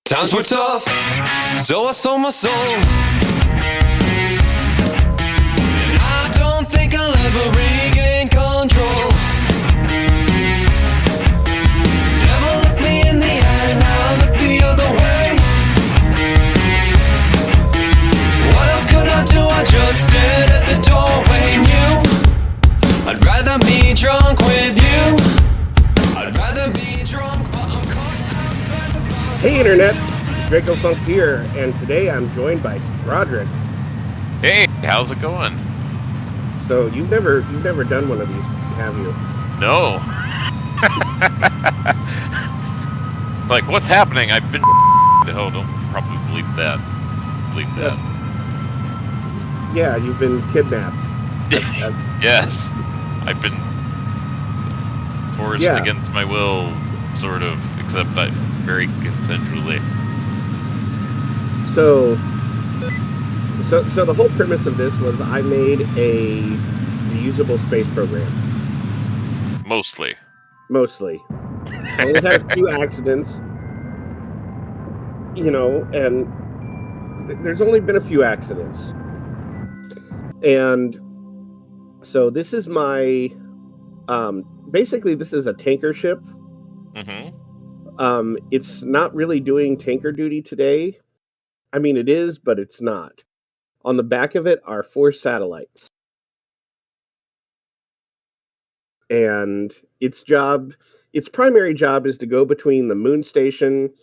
Times were tough, so I sold my soul. And I don't think I'll ever regain control. Devil looked me in the eye, now I look the other way. What else could I do? I just stood at the doorway, knew I'd rather be drunk with you. I'd rather be drunk, but I'm caught outside the bar. Hey Internet, Dracofunk's here, and today I'm joined by Scrodrick. Hey, how's it going? So you've never done one of these, have you? No. It's like, what's happening? I've been. Oh, don't probably bleep that. Bleep that. Yeah, you've been kidnapped. Yes, I've been forced against my will, sort of, except very consensually. So the whole premise of this was I made a reusable space program. Mostly. Only had a few accidents, and there's only been a few accidents. And so this is my, basically this is a tanker ship. Mm-hmm. It's not really doing tanker duty today. I mean, it is, but it's not. On the back of it are 4 satellites. And its primary job is to go between the moon station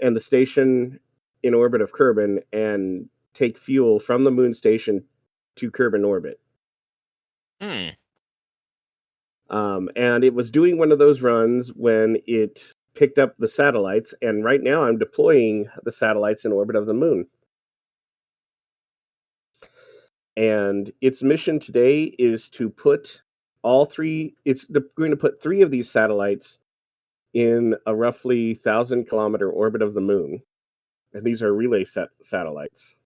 and the station in orbit of Kerbin and take fuel from the moon station to Kerbin orbit. And it was doing one of those runs when it picked up the satellites, and right now I'm deploying the satellites in orbit of the moon. And its mission today is to put going to put 3 of these satellites in a roughly 1,000-kilometer orbit of the moon. And these are relay satellites.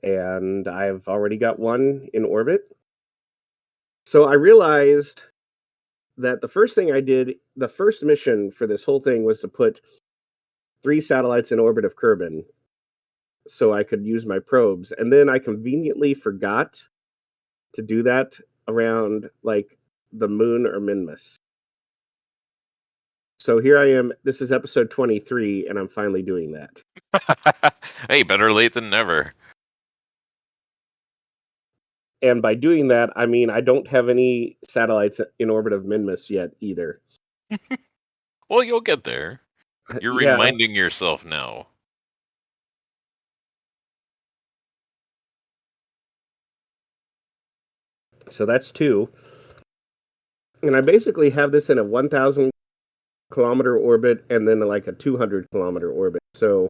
And I've already got one in orbit. So I realized that the first thing I did, the first mission for this whole thing was to put 3 satellites in orbit of Kerbin so I could use my probes. And then I conveniently forgot to do that around like the moon or Minmus. So here I am. This is episode 23, and I'm finally doing that. Hey, better late than never. And by doing that, I mean I don't have any satellites in orbit of Minmus yet either. Well, you'll get there. You're Yeah. reminding yourself now. So that's 2. And I basically have this in a 1,000-kilometer orbit and then like a 200-kilometer orbit. So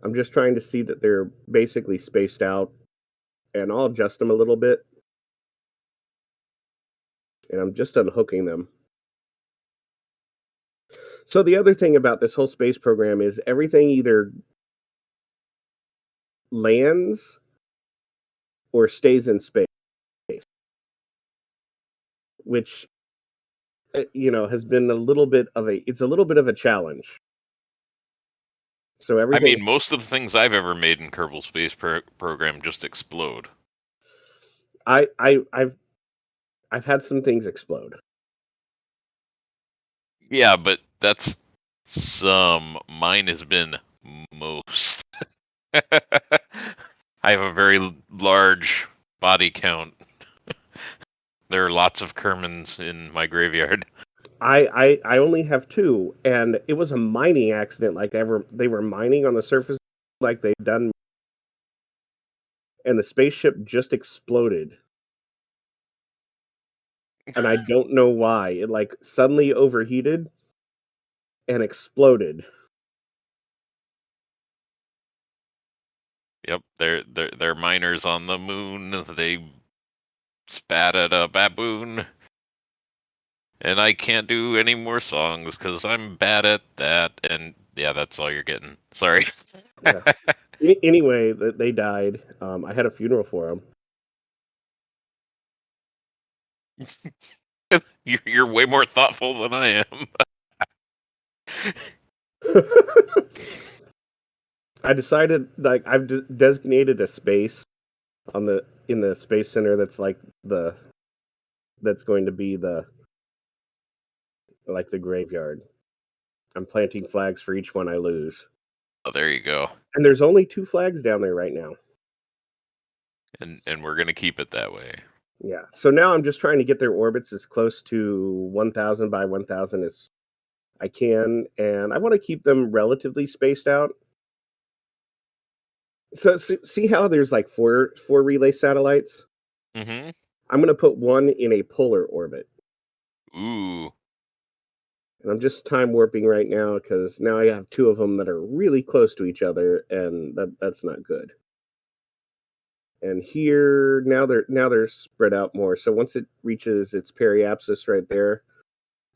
I'm just trying to see that they're basically spaced out, and I'll adjust them a little bit. And I'm just unhooking them. So the other thing about this whole space program is everything either lands or stays in space, which has been a little bit of a challenge. So everything. I mean, most of the things I've ever made in Kerbal Space Program just explode. I've had some things explode. Yeah, but that's some. Mine has been most. I have a very large body count. There are lots of Kermans in my graveyard. I only have 2, and it was a mining accident. Like they were mining on the surface, like they've done, and the spaceship just exploded. And I don't know why. It like suddenly overheated and exploded. Yep, they're miners on the moon. They spat at a baboon. And I can't do any more songs because I'm bad at that. And yeah, that's all you're getting. Sorry. Yeah. Anyway, they died. I had a funeral for them. You're way more thoughtful than I am. I decided like I've designated a space on the in the space center that's going to be the like the graveyard. I'm planting flags for each one I lose. Oh, there you go. And there's only 2 flags down there right now. And we're gonna keep it that way. Yeah. So now I'm just trying to get their orbits as close to 1000 by 1000 as I can, and I want to keep them relatively spaced out. So see how there's like four relay satellites? Mm-hmm. I'm going to put one in a polar orbit. Ooh. And I'm just time warping right now because now I have 2 of them that are really close to each other, and that's not good. And here now they're spread out more. So once it reaches its periapsis right there,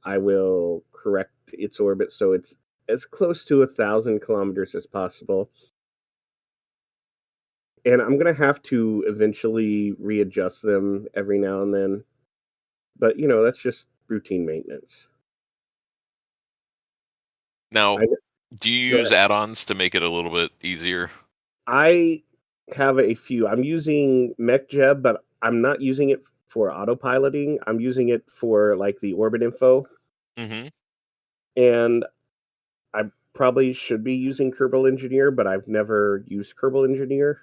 I will correct its orbit so it's as close to 1,000 kilometers as possible. And I'm gonna have to eventually readjust them every now and then. But that's just routine maintenance. Now, I do you Go use ahead. add-ons to make it a little bit easier? I have a few. I'm using MechJeb, but I'm not using it for autopiloting. I'm using it for like the orbit info. Mm-hmm. And I probably should be using Kerbal Engineer, but I've never used Kerbal Engineer.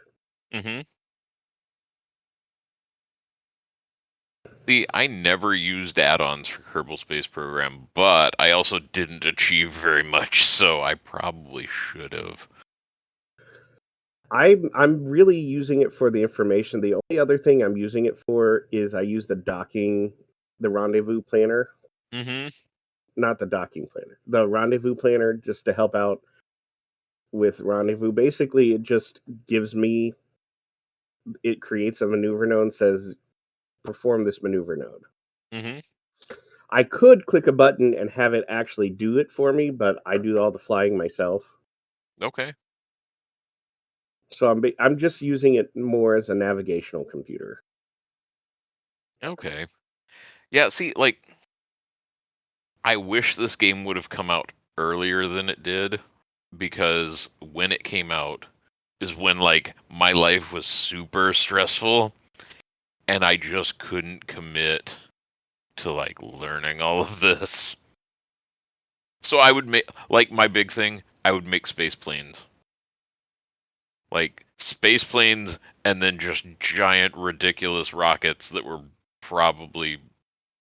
Mm-hmm. See, I never used add-ons for Kerbal Space Program, but I also didn't achieve very much, so I probably should have. I'm really using it for the information. The only other thing I'm using it for is I use the rendezvous planner, Mm-hmm. not the docking planner, the rendezvous planner, just to help out with rendezvous. Basically, it creates a maneuver node and says perform this maneuver node. Mm-hmm. I could click a button and have it actually do it for me, but I do all the flying myself. Okay. So I'm just using it more as a navigational computer. Okay. Yeah, see, like, I wish this game would have come out earlier than it did, because when it came out is when, like, my life was super stressful, and I just couldn't commit to, like, learning all of this. So I would make, like, my big thing, I would make space planes. Like, space planes and then just giant, ridiculous rockets that were probably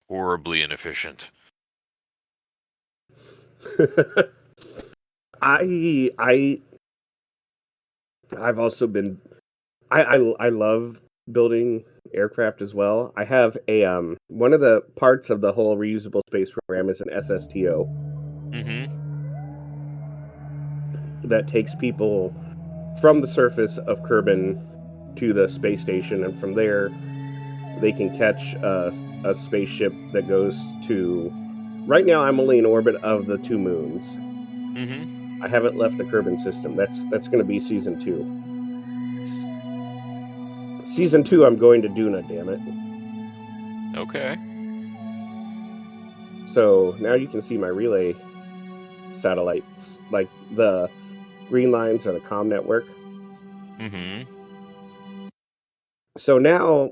horribly inefficient. I I've also been I love building aircraft as well. I have a one of the parts of the whole reusable space program is an SSTO Mm-hmm. that takes people from the surface of Kerbin to the space station, and from there they can catch a spaceship that goes to. Right now, I'm only in orbit of the 2 moons. Mm-hmm. I haven't left the Kerbin system. That's going to be season 2. Season 2, I'm going to Duna. Damn it! Okay. So now you can see my relay satellites, like the green lines are the comm network. Mm-hmm. So now,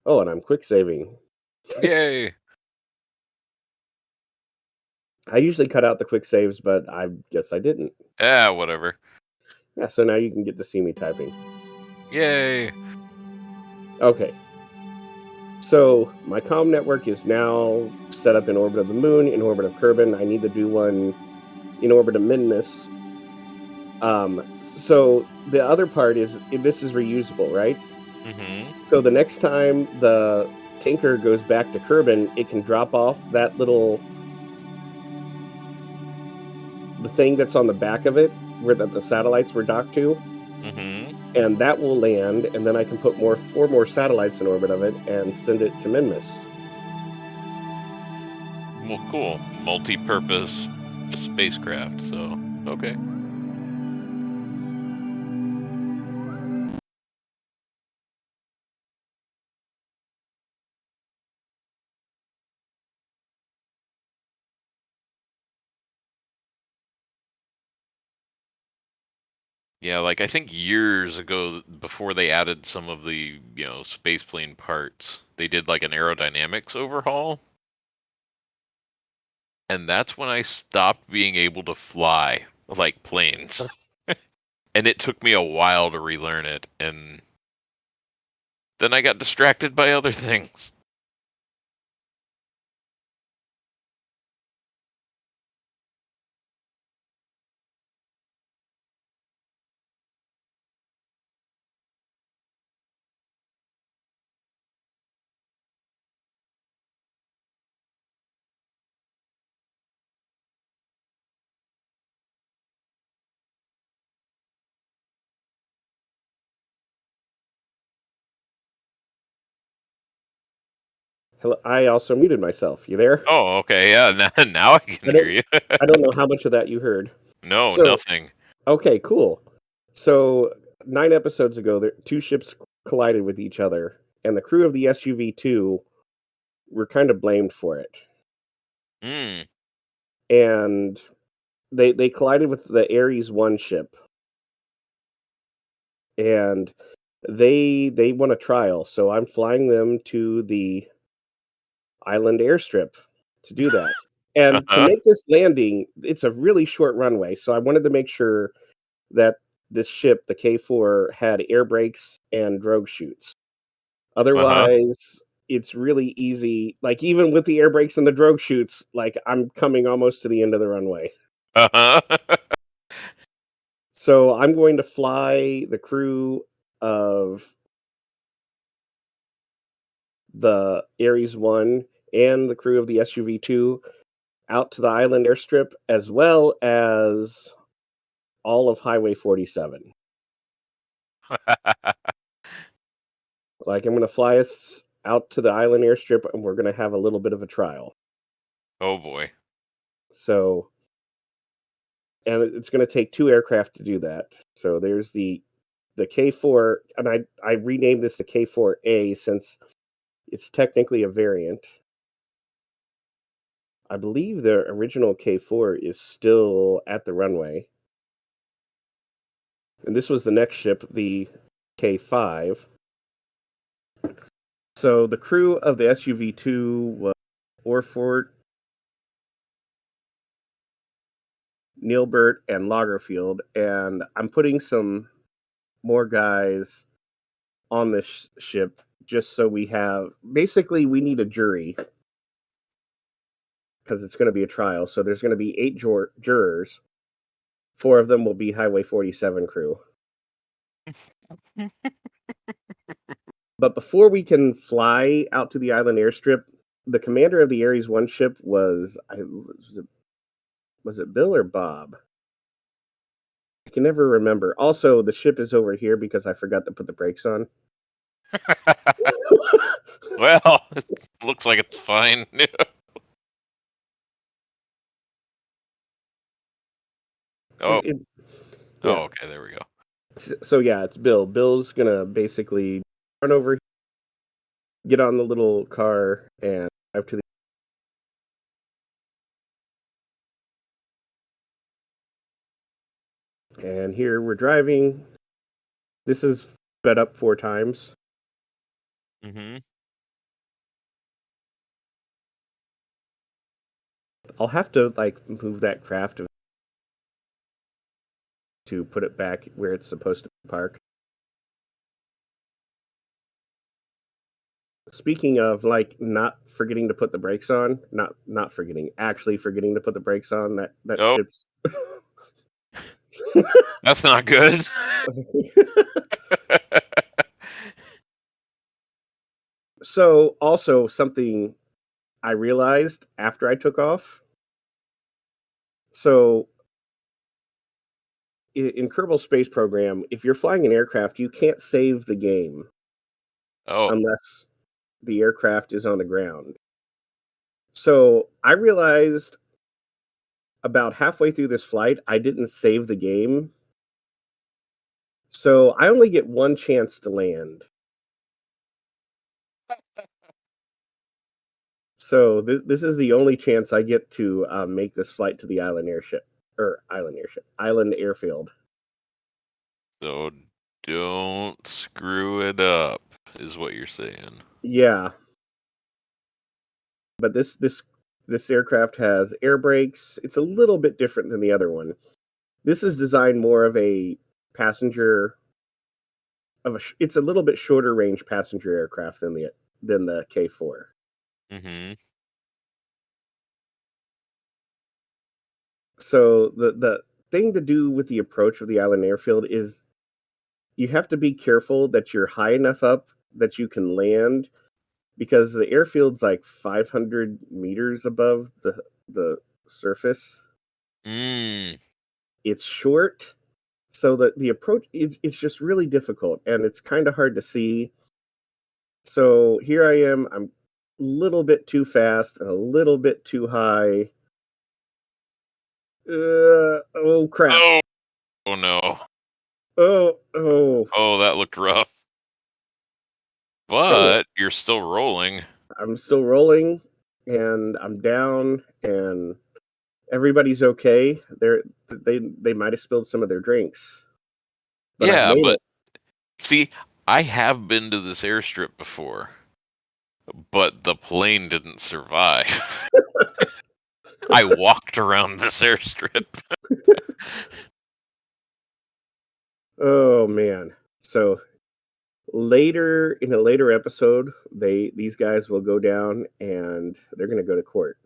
oh, and I'm quick saving. Yay. I usually cut out the quick saves, but I guess I didn't. Ah, whatever. Yeah, so now you can get to see me typing. Yay. Okay. So my comm network is now set up in orbit of the moon, in orbit of Kerbin. I need to do one in orbit of Minmus. So the other part is this is reusable, right? Mm-hmm. So the next time the tanker goes back to Kerbin, it can drop off the thing that's on the back of it where the satellites were docked to, Mm-hmm. and that will land, and then I can put 4 more satellites in orbit of it and send it to Minmus. Well, cool. Multi-purpose spacecraft, so okay. Yeah, like I think years ago, before they added some of the, spaceplane parts, they did like an aerodynamics overhaul. And that's when I stopped being able to fly like planes. And it took me a while to relearn it. And then I got distracted by other things. Hello, I also muted myself. You there? Oh, okay. Yeah. Now I can I hear don't you. I don't know how much of that you heard. No, So, nothing. okay, cool. So, 9 episodes ago, two ships collided with each other, and the crew of the S.U.V. were kind of blamed for it. Mm. And they collided with the Aries 1 ship, and they won a trial. So I'm flying them to the Island Airstrip to do that. And to Uh-huh. make this landing, it's a really short runway, so I wanted to make sure that this ship, the K4, had air brakes and drogue chutes. Uh-huh. Otherwise, it's really easy. Like, even with the air brakes and the drogue chutes, like, I'm coming almost to the end of the runway. Uh-huh. So I'm going to fly the crew of the Aries 1 and the crew of the S.U.V. out to the Island Airstrip, as well as all of Highway 47. Like, I'm gonna fly us out to the Island Airstrip, and we're gonna have a little bit of a trial. Oh boy. So, and it's gonna take 2 aircraft to do that. So there's the K4, and I renamed this the K4A since it's technically a variant. I believe the original K4 is still at the runway. And this was the next ship, the K5. So the crew of the S.U.V. was Orford, Neilbert, and Lagerfield, and I'm putting some more guys on this ship just so we have. Basically, we need a jury because it's going to be a trial. So there's going to be 8 jurors. 4 of them will be Highway 47 crew. But before we can fly out to the island airstrip, the commander of the Aries 1 ship was it Bill or Bob? I can never remember. Also, the ship is over here because I forgot to put the brakes on. Well, it looks like it's fine. Oh. It, Oh, yeah. okay, there we go. So yeah, it's Bill. Bill's gonna basically run over, get on the little car, and drive to the. And here we're driving. This is sped up 4 times. Mm-hmm. I'll have to like move that craft to put it back where it's supposed to park. Speaking of like not forgetting to put the brakes on, not forgetting, actually forgetting to put the brakes on, that Oh, ship's. that's not good. So also something I realized after I took off. So in Kerbal Space Program, if you're flying an aircraft, you can't save the game Oh. unless the aircraft is on the ground. So I realized about halfway through this flight, I didn't save the game. So I only get one chance to land. So this is the only chance I get to make this flight to the island airship, or island airship, island airfield. So don't screw it up, is what you're saying. Yeah. But this aircraft has air brakes. It's a little bit different than the other one. This is designed more of a passenger it's a little bit shorter range passenger aircraft than the K4. Mm-hmm. So the thing to do with the approach of the Island Airfield is you have to be careful that you're high enough up that you can land, because the airfield's like 500 meters above the surface. Mm. It's short, so that the approach it's just really difficult, and it's kind of hard to see. So here I am. I'm a little bit too fast and a little bit too high. Oh crap! Oh, oh no. Oh, Oh, that looked rough. dang it! But you're still rolling. I'm still rolling, and I'm down, and everybody's okay. They might have spilled some of their drinks, but I've Yeah, made but it. see, I have been to this airstrip before, but the plane didn't survive. I walked around this airstrip. Oh man! So later in a later episode, these guys will go down and they're going to go to court.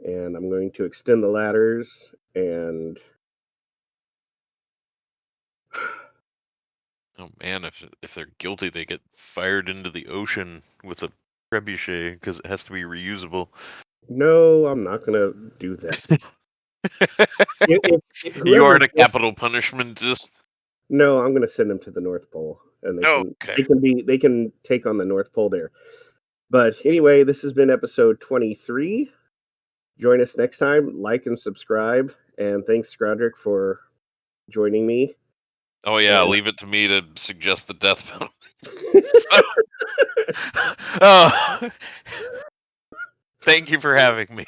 And I'm going to extend the ladders and Oh man, if they're guilty, they get fired into the ocean with a trebuchet because it has to be reusable. no, I'm not going to do that. You Whoever aren't a capital punishment, just No, I'm going to send them to the North Pole, and okay. they can take on the North Pole there. But anyway, this has been episode 23. Join us next time. Like and subscribe, and thanks, Scrodrick, for joining me. Oh yeah, And leave it to me to suggest the death penalty. Oh, thank you for having me.